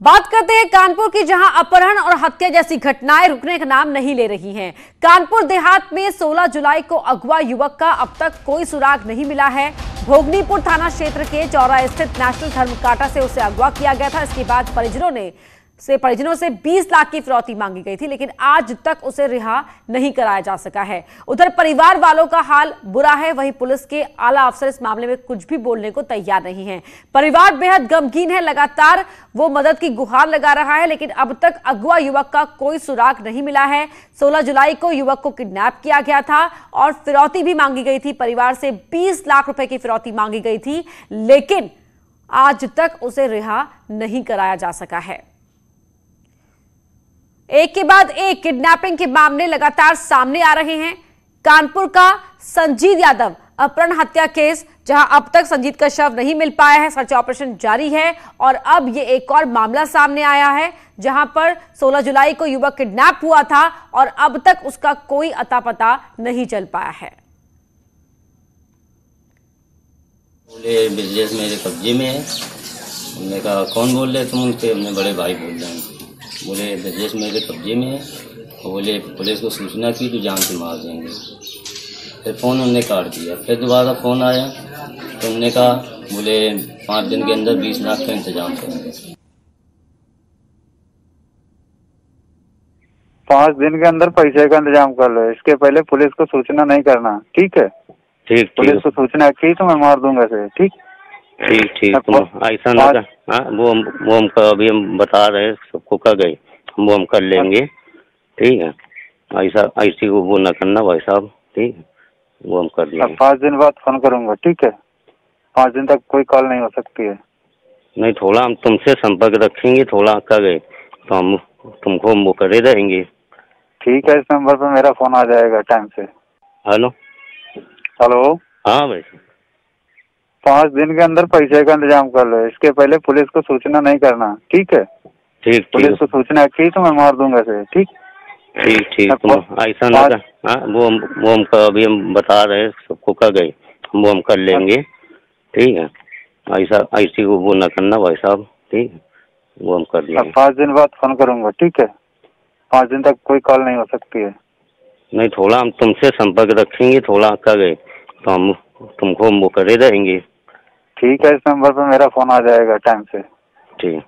बात करते हैं कानपुर की, जहां अपहरण और हत्या जैसी घटनाएं रुकने का नाम नहीं ले रही हैं। कानपुर देहात में 16 जुलाई को अगवा युवक का अब तक कोई सुराग नहीं मिला है। भोगनीपुर थाना क्षेत्र के चौराहे स्थित नेशनल धर्मकांटा से उसे अगवा किया गया था। इसके बाद परिजनों से 20 लाख की फिरौती मांगी गई थी, लेकिन आज तक उसे रिहा नहीं कराया जा सका है। उधर परिवार वालों का हाल बुरा है, वहीं पुलिस के आला अफसर इस मामले में कुछ भी बोलने को तैयार नहीं है। परिवार बेहद गमगीन है, लगातार वो मदद की गुहार लगा रहा है, लेकिन अब तक अगवा युवक का कोई सुराग नहीं मिला है। 16 जुलाई को युवक को किडनैप किया गया था और फिरौती भी मांगी गई थी। परिवार से 20 लाख रुपए की फिरौती मांगी गई थी, लेकिन आज तक उसे रिहा नहीं कराया जा सका है। एक के बाद एक किडनैपिंग के मामले लगातार सामने आ रहे हैं। कानपुर का संजीत यादव अपहरण हत्या केस, जहां अब तक संजीत का शव नहीं मिल पाया है, सर्च ऑपरेशन जारी है। और अब ये एक और मामला सामने आया है, जहां पर 16 जुलाई को युवक किडनैप हुआ था और अब तक उसका कोई अता पता नहीं चल पाया है। बोले बिजनेस मेरे कब्जे में है। हमने कहा कौन बोल रहे तुम? उनके हमने बड़े भाई बोल रहे हैं। बोले बिजनेस मेरे कब्जे में है। बोले पुलिस को सूचना की तो जान से मार देंगे। फिर फ़ोन उन्होंने काट दिया। फिर दोबारा फ़ोन आया तो उन्होंने कहा बोले 5 दिन के अंदर 20 लाख का इंतजाम करेंगे। 5 दिन के अंदर पैसे का इंतजाम कर लो, इसके पहले पुलिस को सूचना नहीं करना, ठीक है? ठीक। पुलिस को सूचना की तो मैं मार दूंगा से, ठीक? ठीक। ऐसा ना कर, हाँ वो हमको अभी हम बता रहे सबको कर गए, वो हम कर लेंगे, ठीक है? ऐसी वो ना करना भाई साहब, ठीक है? वो हम कर लेंगे। 5 दिन बाद फोन करूंगा, ठीक है? 5 दिन तक कोई कॉल नहीं हो सकती है। नहीं, थोड़ा हम तुमसे संपर्क रखेंगे, थोड़ा कर गए तो हम तुमको वो करे रहेंगे। ठीक है, इस नंबर पर मेरा फोन आ जाएगा टाइम से। हेलो। हाँ भाई, 5 दिन के अंदर पैसे का इंतजाम कर लो, इसके पहले पुलिस को सूचना नहीं करना, ठीक है? ठीक। पुलिस को सूचना की तो मैं मार दूंगा से, ठीक? ठीक। ऐसा ना कर, हाँ वो हमको अभी हम बता रहे सबको कर गए, वो हम कर लेंगे, ठीक है? ऐसी वो ना करना भाई साहब, ठीक है? वो हम कर लेंगे। 5 दिन बाद फोन करूंगा, ठीक है? 5 दिन तक कोई कॉल नहीं हो सकती है। नहीं, थोड़ा हम तुमसे संपर्क रखेंगे, थोड़ा कर गए तो हम तुमको वो करे रहेंगे। ठीक है, इस नंबर पर मेरा फोन आ जाएगा टाइम से। ठीक।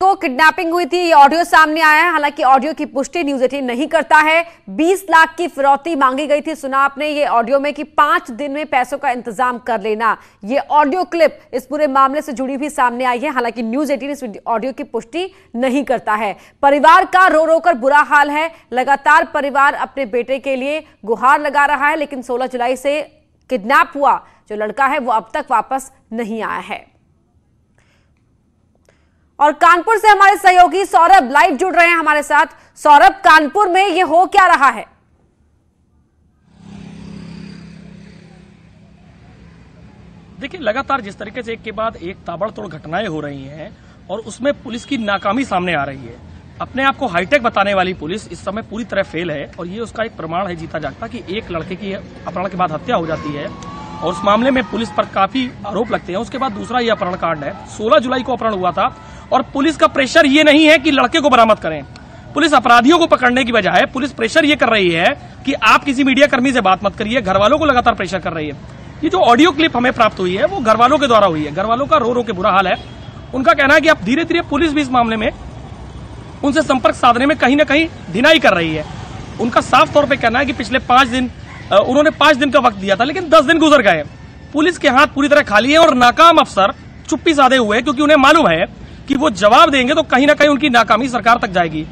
तो किडनैपिंग हुई थी, ये ऑडियो सामने आया है। हालांकि ऑडियो की पुष्टि न्यूज़ 18 नहीं करता है। 20 लाख की फिरौती मांगी गई थी, सुना आपने ये ऑडियो में, कि 5 दिन में पैसों का इंतजाम कर लेना। ये ऑडियो क्लिप इस पूरे मामले से जुड़ी भी सामने आई है। हालांकि न्यूज़ 18 इस ऑडियो की पुष्टि नहीं करता है। परिवार का रो रो कर बुरा हाल है। लगातार परिवार अपने बेटे के लिए गुहार लगा रहा है, लेकिन 16 जुलाई से किडनैप हुआ जो लड़का है वो अब तक वापस नहीं आया है। और कानपुर से हमारे सहयोगी सौरभ लाइव जुड़ रहे हैं हमारे साथ। सौरभ, कानपुर में ये हो क्या रहा है? देखिए, लगातार जिस तरीके से एक के बाद एक ताबड़तोड़ घटनाएं हो रही हैं और उसमें पुलिस की नाकामी सामने आ रही है। अपने आप को हाईटेक बताने वाली पुलिस इस समय पूरी तरह फेल है और ये उसका एक प्रमाण है जीता जागता कि एक लड़के की अपहरण के बाद हत्या हो जाती है और उस मामले में पुलिस पर काफी आरोप लगते हैं। उसके बाद दूसरा ये अपहरण कांड है। 16 जुलाई को अपहरण हुआ था और पुलिस का प्रेशर ये नहीं है कि लड़के को बरामद करें। पुलिस अपराधियों को पकड़ने की बजाय पुलिस प्रेशर ये कर रही है कि आप किसी मीडिया कर्मी से बात मत करिए। घर वालों को लगातार प्रेशर कर रही है। ये जो ऑडियो क्लिप हमें प्राप्त हुई है वो घर वालों के द्वारा हुई है। घर वालों का रो रो के बुरा हाल है। उनका कहना है कि अब धीरे धीरे पुलिस भी इस मामले में उनसे संपर्क साधने में कहीं ना कहीं ढिलाई कर रही है। उनका साफ तौर पर कहना है कि पिछले 5 दिन उन्होंने 5 दिन का वक्त दिया था, लेकिन 10 दिन गुजर गए। पुलिस के हाथ पूरी तरह खाली है और नाकाम अफसर चुप्पी साधे हुए, क्योंकि उन्हें मालूम है कि वो जवाब देंगे तो कहीं ना कहीं उनकी नाकामी सरकार तक जाएगी।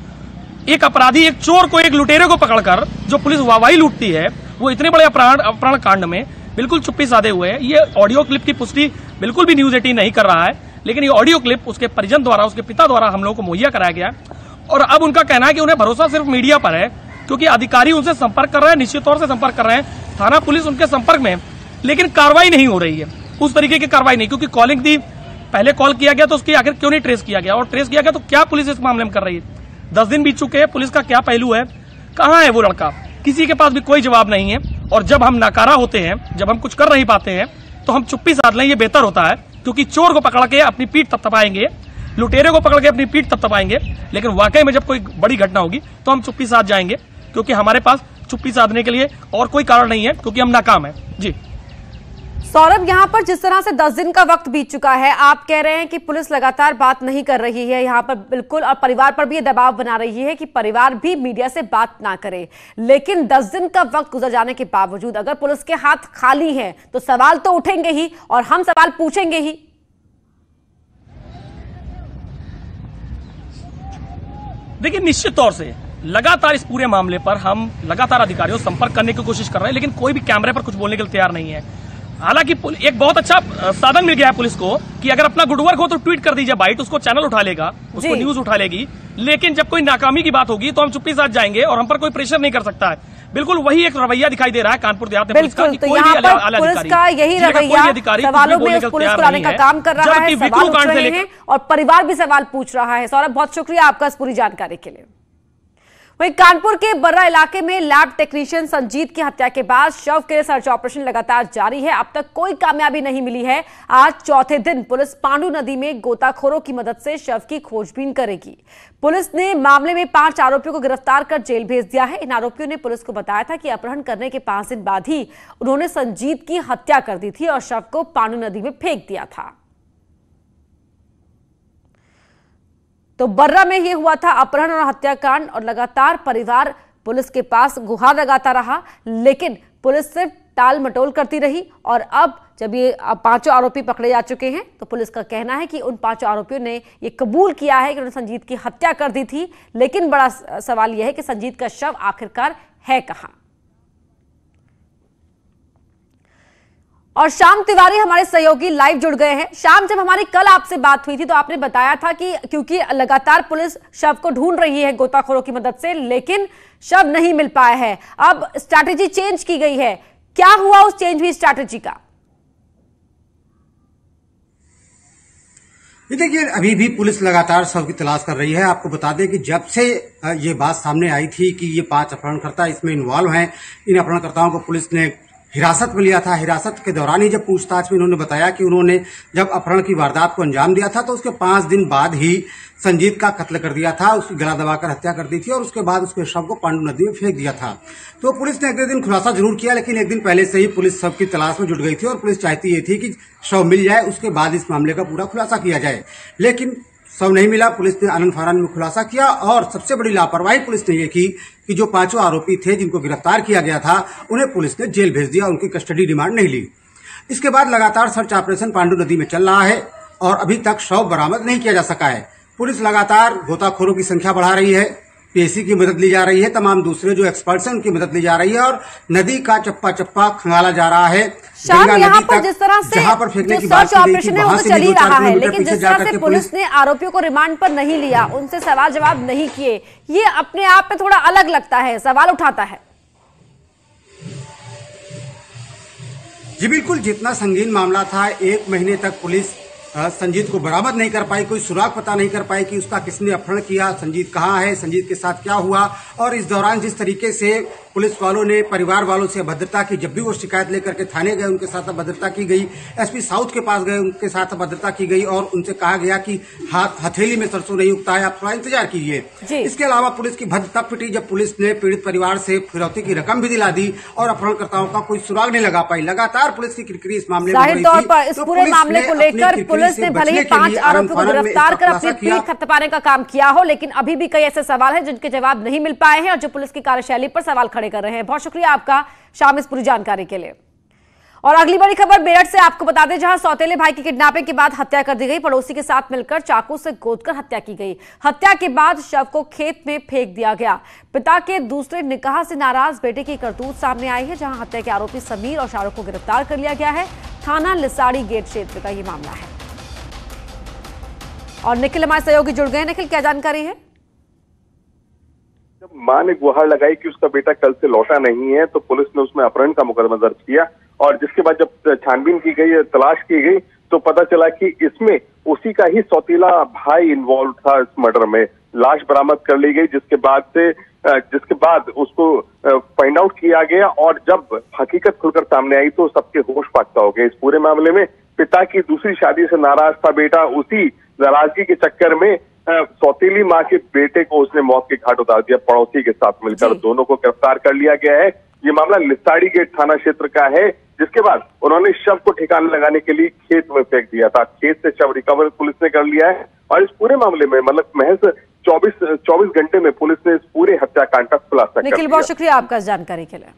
एक अपराधी, एक चोर को, एक लुटेरे को पकड़कर जो पुलिस वाहवाही लूटती है, वो इतने बड़े अपहरण कांड में बिल्कुल चुप्पी साधे हुए है। ये ऑडियो क्लिप की पुष्टि बिल्कुल भी न्यूज़ 18 नहीं कर रहा है, लेकिन ये ऑडियो क्लिप उसके परिजन द्वारा, उसके पिता द्वारा हम लोगों को मुहैया कराया गया और अब उनका कहना है कि उन्हें भरोसा सिर्फ मीडिया पर है, क्योंकि अधिकारी उनसे संपर्क कर रहे हैं, निश्चित तौर से संपर्क कर रहे हैं, थाना पुलिस उनके संपर्क में, लेकिन कार्रवाई नहीं हो रही है। उस तरीके की कार्रवाई नहीं, क्योंकि कॉलिंग दी, पहले कॉल किया गया तो उसकी आखिर क्यों नहीं ट्रेस किया गया, और ट्रेस किया गया तो क्या पुलिस इस मामले में कर रही है? 10 दिन बीत चुके हैं, पुलिस का क्या पहलू है, कहां है वो लड़का? किसी के पास भी कोई जवाब नहीं है। और जब हम नाकारा होते हैं, जब हम कुछ कर नहीं पाते हैं, तो हम चुप्पी साध लें, ये बेहतर होता है। क्योंकि चोर को पकड़ के अपनी पीठ थपथपाएंगे, लुटेरे को पकड़ के अपनी पीठ थपथपाएंगे, लेकिन वाकई में जब कोई बड़ी घटना होगी तो हम चुप्पी साध जाएंगे, क्योंकि हमारे पास चुप्पी साधने के लिए और कोई कारण नहीं है, क्योंकि हम नाकाम हैं। जी सौरभ, यहाँ पर जिस तरह से 10 दिन का वक्त बीत चुका है, आप कह रहे हैं कि पुलिस लगातार बात नहीं कर रही है यहाँ पर बिल्कुल, और परिवार पर भी ये दबाव बना रही है कि परिवार भी मीडिया से बात ना करे, लेकिन 10 दिन का वक्त गुजर जाने के बावजूद अगर पुलिस के हाथ खाली हैं तो सवाल तो उठेंगे ही और हम सवाल पूछेंगे ही। देखिए, निश्चित तौर से लगातार इस पूरे मामले पर हम लगातार अधिकारियों से संपर्क करने की कोशिश कर रहे हैं, लेकिन कोई भी कैमरे पर कुछ बोलने के लिए तैयार नहीं है। हालांकि एक बहुत अच्छा साधन मिल गया है पुलिस को कि अगर अपना गुड वर्क हो तो ट्वीट कर दीजिए बाइट, उसको चैनल उठा लेगा, उसको न्यूज उठा लेगी, लेकिन जब कोई नाकामी की बात होगी तो हम चुप्पी साथ जाएंगे और हम पर कोई प्रेशर नहीं कर सकता है। बिल्कुल वही एक रवैया दिखाई दे रहा है कानपुर देहात में पुलिस का, कि कोई भी आला पुलिस का यही रवैया सवालों में पुलिस को लाने का काम कर रहा है, सवाल उठ रहे हैं और परिवार भी सवाल पूछ रहा है। सौरभ, बहुत शुक्रिया आपका इस पूरी जानकारी के लिए। वहीं कानपुर के बर्रा इलाके में लैब टेक्नीशियन संजीत की हत्या के बाद शव के लिए सर्च ऑपरेशन लगातार जारी है। अब तक कोई कामयाबी नहीं मिली है। आज चौथे दिन पुलिस पांडू नदी में गोताखोरों की मदद से शव की खोजबीन करेगी। पुलिस ने मामले में 5 आरोपियों को गिरफ्तार कर जेल भेज दिया है। इन आरोपियों ने पुलिस को बताया था कि अपहरण करने के 5 दिन बाद ही उन्होंने संजीत की हत्या कर दी थी और शव को पांडू नदी में फेंक दिया था। तो बर्रा में यह हुआ था अपहरण और हत्याकांड, और लगातार परिवार पुलिस के पास गुहार लगाता रहा, लेकिन पुलिस सिर्फ टाल मटोल करती रही। और अब जब ये 5 आरोपी पकड़े जा चुके हैं तो पुलिस का कहना है कि उन 5 आरोपियों ने ये कबूल किया है कि उन्होंने संजीत की हत्या कर दी थी, लेकिन बड़ा सवाल यह है कि संजीत का शव आखिरकार है कहां। और श्याम तिवारी हमारे सहयोगी लाइव जुड़ गए हैं। श्याम, जब हमारी कल आपसे बात हुई थी तो आपने बताया था कि क्योंकि लगातार पुलिस शव को ढूंढ रही है गोताखोरों की मदद से, लेकिन शव नहीं मिल पाया है। अब स्ट्रैटेजी चेंज की गई है, क्या हुआ उस चेंज हुई स्ट्रैटेजी का? देखिए, अभी भी पुलिस लगातार शव की तलाश कर रही है। आपको बता दें कि जब से ये बात सामने आई थी कि ये 5 अपहरणकर्ता इसमें इन्वॉल्व हैं, इन अपहरणकर्ताओं को पुलिस ने हिरासत में लिया था। हिरासत के दौरान ही जब पूछताछ में उन्होंने बताया कि उन्होंने जब अपहरण की वारदात को अंजाम दिया था तो उसके 5 दिन बाद ही संजीत का कत्ल कर दिया था, उसकी गला दबाकर हत्या कर दी थी और उसके बाद उसके शव को पांडू नदी में फेंक दिया था। तो पुलिस ने अगले दिन खुलासा जरूर किया, लेकिन एक दिन पहले से ही पुलिस शव की तलाश में जुट गई थी और पुलिस चाहती ये थी कि शव मिल जाए, उसके बाद इस मामले का पूरा खुलासा किया जाए। लेकिन शव नहीं मिला। पुलिस ने आनन फानन में खुलासा किया और सबसे बड़ी लापरवाही पुलिस ने यह की कि जो 5 आरोपी थे जिनको गिरफ्तार किया गया था उन्हें पुलिस ने जेल भेज दिया, उनकी कस्टडी रिमांड नहीं ली। इसके बाद लगातार सर्च ऑपरेशन पांडू नदी में चल रहा है और अभी तक शव बरामद नहीं किया जा सका है। पुलिस लगातार गोताखोरों की संख्या बढ़ा रही है, पीएसी की मदद ली जा रही है, तमाम दूसरे जो एक्सपर्ट्स हैं उनकी मदद ली जा रही है और नदी का चप्पा चप्पा खंगाला जा रहा है। यहाँ पर जिस तरह से जहां पर फेंकने की सर्च ऑपरेशन है वो तो चल ही रहा है, लेकिन जिस तरह से पुलिस ने आरोपियों को रिमांड पर नहीं लिया, उनसे सवाल जवाब नहीं किए, ये अपने आप में थोड़ा अलग लगता है, सवाल उठाता है। जी बिल्कुल, जितना संगीन मामला था, 1 महीने तक पुलिस संजीत को बरामद नहीं कर पाई, कोई सुराग पता नहीं कर पाई कि उसका किसने अपहरण किया, संजीत कहाँ है, संजीत के साथ क्या हुआ। और इस दौरान जिस तरीके से पुलिस वालों ने परिवार वालों से अभद्रता की, जब भी वो शिकायत लेकर के थाने गए उनके साथ अभद्रता की गई, एसपी साउथ के पास गए उनके साथ अभद्रता की गई और उनसे कहा गया कि हथेली में सरसों नहीं उगता है, आप थोड़ा इंतजार कीजिए। इसके अलावा पुलिस की भद्द तब पिटी जब पुलिस ने पीड़ित परिवार से फिरौती की रकम भी दिला दी और अपहरणकर्ताओं का कोई सुराग नहीं लगा पाई। लगातार पुलिस की किरकिरी इस मामले में जाहिर तौर पर इस पूरे मामले को लेकर पुलिस ने भले ही 5 आरोपियों को गिरफ्तार कर अपनी पीठ थपथपाने का काम किया हो, लेकिन अभी भी कई ऐसे सवाल हैं जिनके जवाब नहीं मिल पाए हैं और जो पुलिस की कार्यशैली पर सवाल खड़े कर रहे हैं। बहुत शुक्रिया आपका शाम इस पूरी जानकारी के लिए। और अगली बड़ी खबर मेरठ से आपको बता दें, जहां सौतेले भाई की किडनैपिंग के बाद हत्या कर दी गई, पड़ोसी के साथ मिलकर चाकू से गोदकर हत्या की गई। हत्या के बाद शव को खेत में फेंक दिया गया। पिता के दूसरे निकाह से नाराज बेटे की करतूत सामने आई है, जहां हत्या के आरोपी समीर और शाहरुख को गिरफ्तार कर लिया गया है। थाना लिसाड़ी गेट क्षेत्र का यह मामला है। और निखिल हमारे सहयोगी जुड़ गए। निखिल, क्या जानकारी है? जब मां ने गुहार लगाई कि उसका बेटा कल से लौटा नहीं है तो पुलिस ने उसमें अपहरण का मुकदमा दर्ज किया और जिसके बाद जब छानबीन की गई, तलाश की गई तो पता चला कि इसमें उसी का ही सौतीला भाई इन्वॉल्व था इस मर्डर में। लाश बरामद कर ली गई जिसके बाद उसको फाइंड आउट किया गया और जब हकीकत खुलकर सामने आई तो सबके होश फाख्ता हो गए। इस पूरे मामले में पिता की दूसरी शादी से नाराज था बेटा, उसी नाराजगी के चक्कर में सौतीली माँ के बेटे को उसने मौत के घाट उतार दिया। पड़ोसी के साथ मिलकर दोनों को गिरफ्तार कर लिया गया है। ये मामला लिसाड़ी गेट थाना क्षेत्र का है, जिसके बाद उन्होंने शव को ठिकाने लगाने के लिए खेत में फेंक दिया था। खेत से शव रिकवर पुलिस ने कर लिया है और इस पूरे मामले में मतलब महज 24 घंटे में पुलिस ने इस पूरे हत्याकांड का खुलासा कर दिया। निखिल, बहुत शुक्रिया आपका जानकारी के लिए।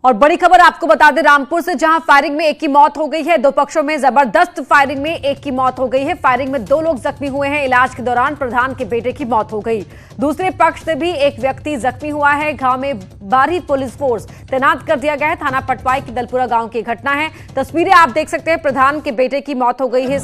और बड़ी खबर आपको बता दें रामपुर से, जहां फायरिंग में एक की मौत हो गई है। दो पक्षों में जबरदस्त फायरिंग में एक की मौत हो गई है। फायरिंग में 2 लोग जख्मी हुए हैं। इलाज के दौरान प्रधान के बेटे की मौत हो गई। दूसरे पक्ष से भी एक व्यक्ति जख्मी हुआ है। गांव में भारी पुलिस फोर्स तैनात कर दिया गया है। थाना पटवाई की दलपुरा गांव की घटना है। तस्वीरें आप देख सकते हैं। प्रधान के बेटे की मौत हो गई है।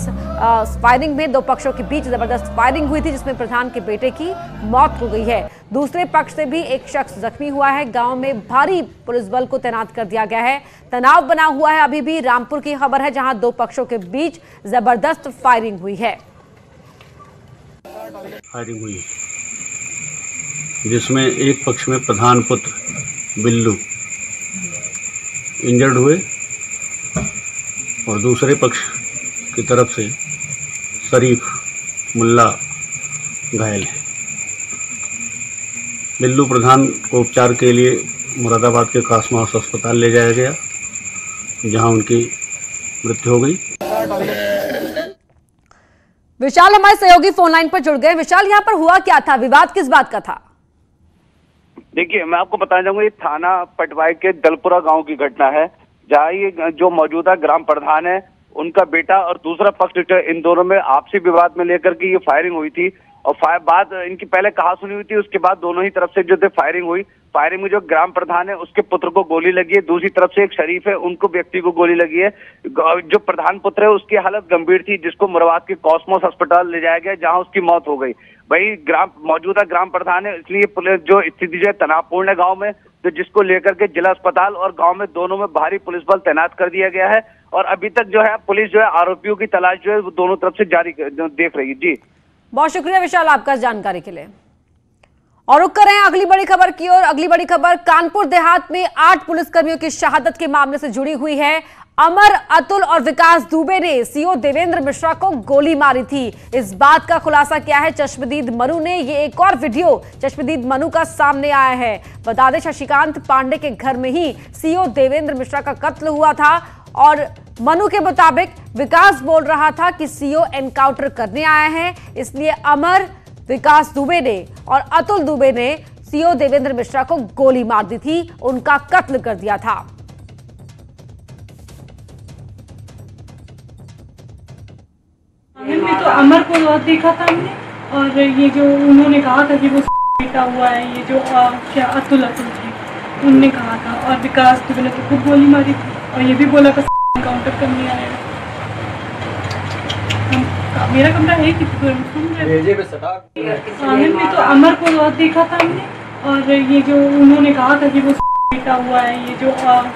फायरिंग में 2 पक्षों के बीच जबरदस्त फायरिंग हुई थी, जिसमें प्रधान के बेटे की मौत हो गई है। दूसरे पक्ष से भी एक शख्स जख्मी हुआ है। गांव में भारी पुलिस बल को तैनात कर दिया गया है। तनाव बना हुआ है। अभी भी रामपुर की खबर है, जहां 2 पक्षों के बीच जबरदस्त फायरिंग हुई है। फायरिंग हुई जिसमें एक पक्ष में प्रधान पुत्र बिल्लू इंजर्ड हुए और दूसरे पक्ष की तरफ से शरीफ मुल्ला घायल है। बिल्लू प्रधान को उपचार के लिए मुरादाबाद के कासमास अस्पताल ले जाया गया, जहां उनकी मृत्यु हो गई। विशाल हमारे सहयोगी फोन लाइन पर जुड़ गए। विशाल, यहाँ पर हुआ क्या था? विवाद किस बात का था? देखिए, मैं आपको बताना चाहूंगा, ये थाना पटवाई के दलपुरा गांव की घटना है, जहां ये जो मौजूदा ग्राम प्रधान है, उनका बेटा और दूसरा पक्ष, इन दोनों में आपसी विवाद में लेकर के ये फायरिंग हुई थी। और बाद इनकी पहले कहा सुनी हुई थी, उसके बाद दोनों ही तरफ से जो थे फायरिंग हुई। फायरिंग में जो ग्राम प्रधान है उसके पुत्र को गोली लगी है, दूसरी तरफ से एक शरीफ है उनको व्यक्ति को गोली लगी है। जो प्रधान पुत्र है उसकी हालत गंभीर थी, जिसको मुरादाबाद के कॉस्मोस अस्पताल ले जाया गया, जहां उसकी मौत हो गई। वही मौजूदा ग्राम प्रधान है, इसलिए पुलिस जो स्थिति जो है तनावपूर्ण है गाँव में, तो जिसको लेकर के जिला अस्पताल और गाँव में दोनों में भारी पुलिस बल तैनात कर दिया गया है। और अभी तक जो है पुलिस जो है आरोपियों की तलाश जो है वो दोनों तरफ से जारी देख रही है। जी, बहुत शुक्रिया विशाल आपका जानकारी के लिए। और रुक कर रहे हैं अगली बड़ी खबर की ओर। अगली बड़ी खबर कानपुर देहात में 8 पुलिसकर्मियों की शहादत के मामले से जुड़ी हुई है। अमर, अतुल और विकास दुबे ने सीओ देवेंद्र मिश्रा को गोली मारी थी। इस बात का खुलासा किया है चश्मदीद मनु ने। ये एक और वीडियो चश्मदीद मनु का सामने आया है। बता दें, शशिकांत पांडे के घर में ही सीओ देवेंद्र मिश्रा का कत्ल हुआ था और मनु के मुताबिक विकास बोल रहा था कि सीओ एनकाउंटर करने आया है, इसलिए अमर, विकास दुबे ने और अतुल दुबे ने सीओ देवेंद्र मिश्रा को गोली मार दी थी, उनका कत्ल कर दिया था। में तो अमर को देखा था हमने, और ये जो उन्होंने कहा था कि वो बेटा हुआ है, ये जो क्या अतुल थे उनने कहा था, और विकास दुबे ने तो खुद गोली मारी थी और ये भी बोला कि एनकाउंटर करने आया। मेरा कमरा है कि आंगन में तो अमर को देखा था हमने, और ये जो उन्होंने कहा था कि वो बेटा हुआ है, ये जो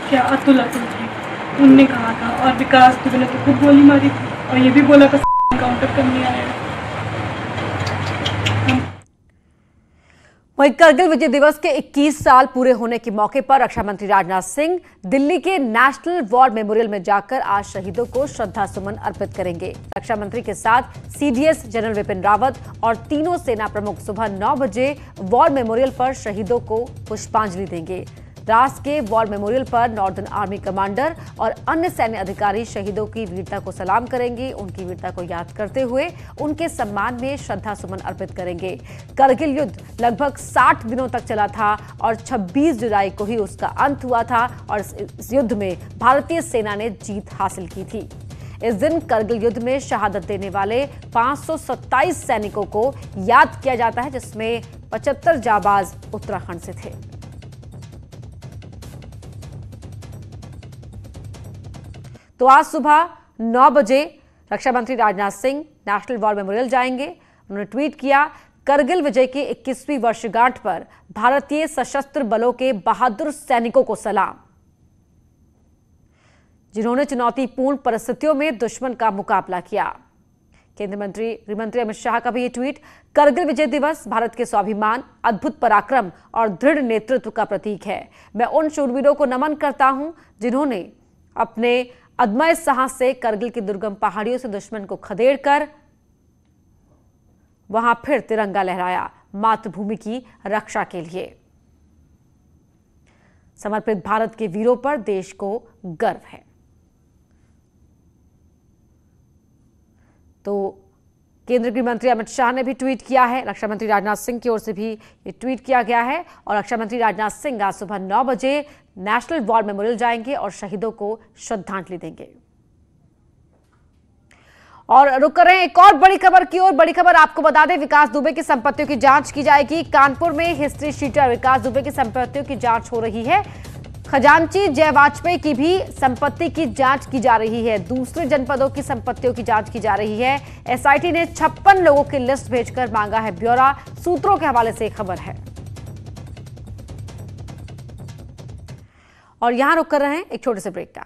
क्या अतुल थे उनने कहा था, और विकास दुबे ने तो खुद गोली मारी थी और ये भी बोला कि एनकाउंटर करने आया। वहीं करगिल विजय दिवस के 21 साल पूरे होने के मौके पर रक्षा मंत्री राजनाथ सिंह दिल्ली के नेशनल वॉर मेमोरियल में जाकर आज शहीदों को श्रद्धा सुमन अर्पित करेंगे। रक्षा मंत्री के साथ सीडीएस जनरल विपिन रावत और तीनों सेना प्रमुख सुबह 9 बजे वॉर मेमोरियल पर शहीदों को पुष्पांजलि देंगे। द्रास के वॉर मेमोरियल पर नॉर्दर्न आर्मी कमांडर और अन्य सैन्य अधिकारी शहीदों की वीरता को सलाम करेंगे। उनकी वीरता को याद करते हुए उनके सम्मान में श्रद्धा सुमन अर्पित करेंगे। करगिल युद्ध लगभग 60 दिनों तक चला था और 26 जुलाई को ही उसका अंत हुआ था और इस युद्ध में भारतीय सेना ने जीत हासिल की थी। इस दिन करगिल युद्ध में शहादत देने वाले 527 सैनिकों को याद किया जाता है, जिसमें 75 जाबाज उत्तराखंड से थे। तो आज सुबह 9 बजे रक्षा मंत्री Rajnath Singh national war memorial जाएंगे। उन्होंने ट्वीट किया, करगिल विजय की 21वीं वर्षगांठ पर भारतीय सशस्त्र बलों के बहादुर सैनिकों को सलाम, जिन्होंने चुनौतीपूर्ण परिस्थितियों में दुश्मन का मुकाबला किया। केंद्रीय मंत्री गृहमंत्री अमित शाह का भी ये ट्वीट, करगिल विजय दिवस भारत के स्वाभिमान, अद्भुत पराक्रम और दृढ़ नेतृत्व का प्रतीक है। मैं उन शूरवीरों को नमन करता हूं जिन्होंने अपने अदम्य साहस से करगिल की दुर्गम पहाड़ियों से दुश्मन को खदेड़कर वहां फिर तिरंगा लहराया, मातृभूमि की रक्षा के लिए। समर्पित भारत के वीरों पर देश को गर्व है। तो केंद्रीय गृह मंत्री अमित शाह ने भी ट्वीट किया है, रक्षा मंत्री राजनाथ सिंह की ओर से भी ये ट्वीट किया गया है। और रक्षा मंत्री राजनाथ सिंह आज सुबह 9 बजे नेशनल वॉर मेमोरियल जाएंगे और शहीदों को श्रद्धांजलि देंगे। और रुक रहे हैं एक और बड़ी खबर की ओर। बड़ी खबर आपको बता दें, विकास दुबे की संपत्तियों की जांच की जाएगी। कानपुर में हिस्ट्री शीटर विकास दुबे की संपत्तियों की जांच हो रही है। खजांची जय वाजपेयी की भी संपत्ति की जांच की जा रही है। दूसरे जनपदों की संपत्तियों की जांच की जा रही है। एसआईटी ने 56 लोगों की लिस्ट भेजकर मांगा है ब्यौरा। सूत्रों के हवाले से खबर है। और यहां रुक कर रहे हैं एक छोटे से ब्रेक का।